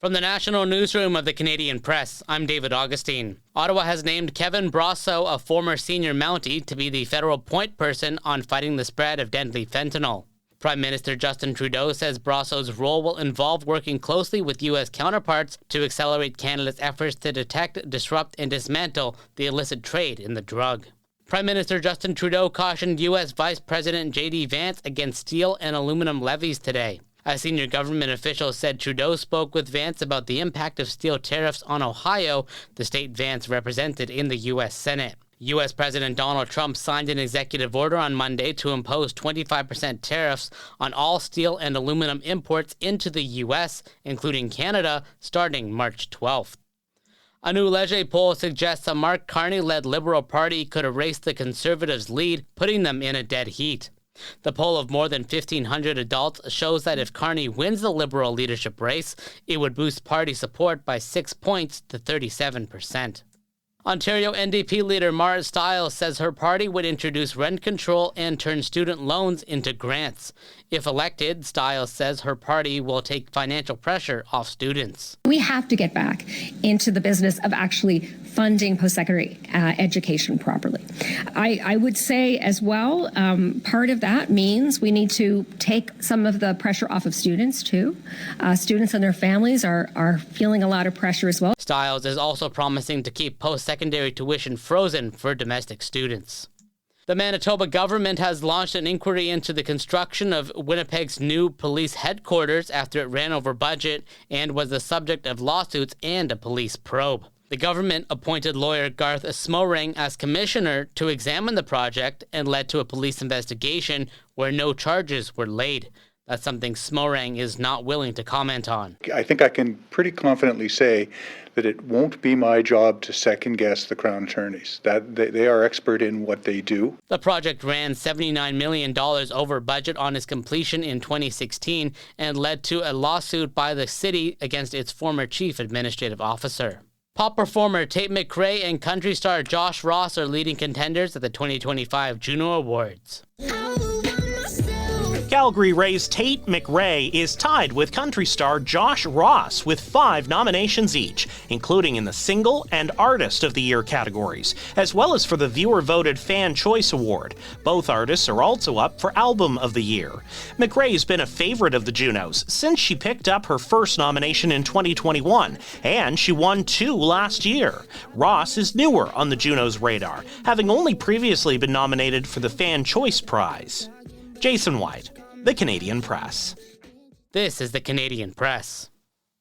From the National Newsroom of the Canadian Press, I'm David Augustine. Ottawa has named Kevin Brasso, a former senior Mountie, to be the federal point person on fighting the spread of deadly fentanyl. Prime Minister Justin Trudeau says Brasso's role will involve working closely with U.S. counterparts to accelerate Canada's efforts to detect, disrupt, and dismantle the illicit trade in the drug. Prime Minister Justin Trudeau cautioned U.S. Vice President J.D. Vance against steel and aluminum levies today. A senior government official said Trudeau spoke with Vance about the impact of steel tariffs on Ohio, the state Vance represented in the U.S. Senate. U.S. President Donald Trump signed an executive order on Monday to impose 25% tariffs on all steel and aluminum imports into the U.S., including Canada, starting March 12th. A new Leger poll suggests a Mark Carney-led Liberal Party could erase the Conservatives' lead, putting them in a dead heat. The poll of more than 1,500 adults shows that if Carney wins the Liberal leadership race, it would boost party support by 6 points to 37%. Ontario NDP leader Marit Stiles says her party would introduce rent control and turn student loans into grants. If elected, Stiles says her party will take financial pressure off students. We have to get back into the business of actually funding post-secondary education properly. I would say as well, part of that means we need to take some of the pressure off of students too. Students and their families are feeling a lot of pressure as well. Stiles is also promising to keep post-secondary tuition frozen for domestic students. The Manitoba government has launched an inquiry into the construction of Winnipeg's new police headquarters after it ran over budget and was the subject of lawsuits and a police probe. The government appointed lawyer Garth Smorang as commissioner to examine the project and led to a police investigation where no charges were laid. That's something Smorang is not willing to comment on. I think I can pretty confidently say that it won't be my job to second-guess the Crown attorneys. That they are expert in what they do. The project ran $79 million over budget on its completion in 2016 and led to a lawsuit by the city against its former chief administrative officer. Pop performer Tate McRae and country star Josh Ross are leading contenders at the 2025 Juno Awards. Calgary Rays Tate McRae is tied with country star Josh Ross with 5 nominations each, including in the Single and Artist of the Year categories, as well as for the viewer-voted Fan Choice Award. Both artists are also up for Album of the Year. McRae's been a favorite of the Junos since she picked up her first nomination in 2021, and she won 2 last year. Ross is newer on the Junos' radar, having only previously been nominated for the Fan Choice Prize. Jason White, The Canadian Press. This is The Canadian Press.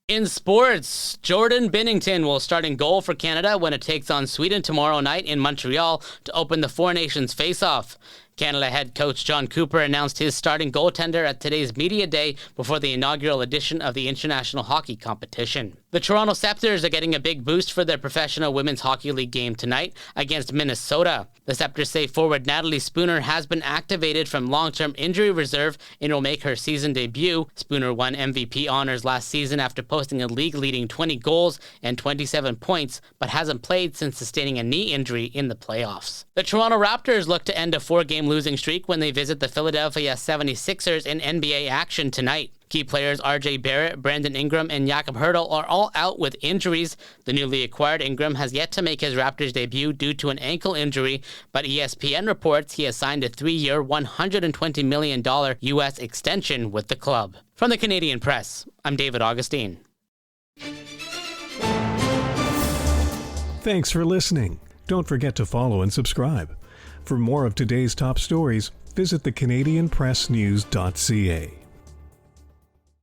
In sports, Jordan Binnington will start in goal for Canada when it takes on Sweden tomorrow night in Montreal to open the Four Nations face-off. Canada head coach John Cooper announced his starting goaltender at today's media day before the inaugural edition of the International Hockey Competition. The Toronto Scepters are getting a big boost for their professional women's hockey league game tonight against Minnesota. The Scepters say forward Natalie Spooner has been activated from long-term injury reserve and will make her season debut. Spooner won MVP honors last season after posting a league-leading 20 goals and 27 points, but hasn't played since sustaining a knee injury in the playoffs. The Toronto Raptors look to end a 4-game losing streak when they visit the Philadelphia 76ers in NBA action tonight. Key players R.J. Barrett, Brandon Ingram, and Jakob Hurtel are all out with injuries. The newly acquired Ingram has yet to make his Raptors debut due to an ankle injury, but ESPN reports he has signed a 3-year, $120 million U.S. extension with the club. From the Canadian Press, I'm David Augustine. Thanks for listening. Don't forget to follow and subscribe. For more of today's top stories, visit thecanadianpressnews.ca.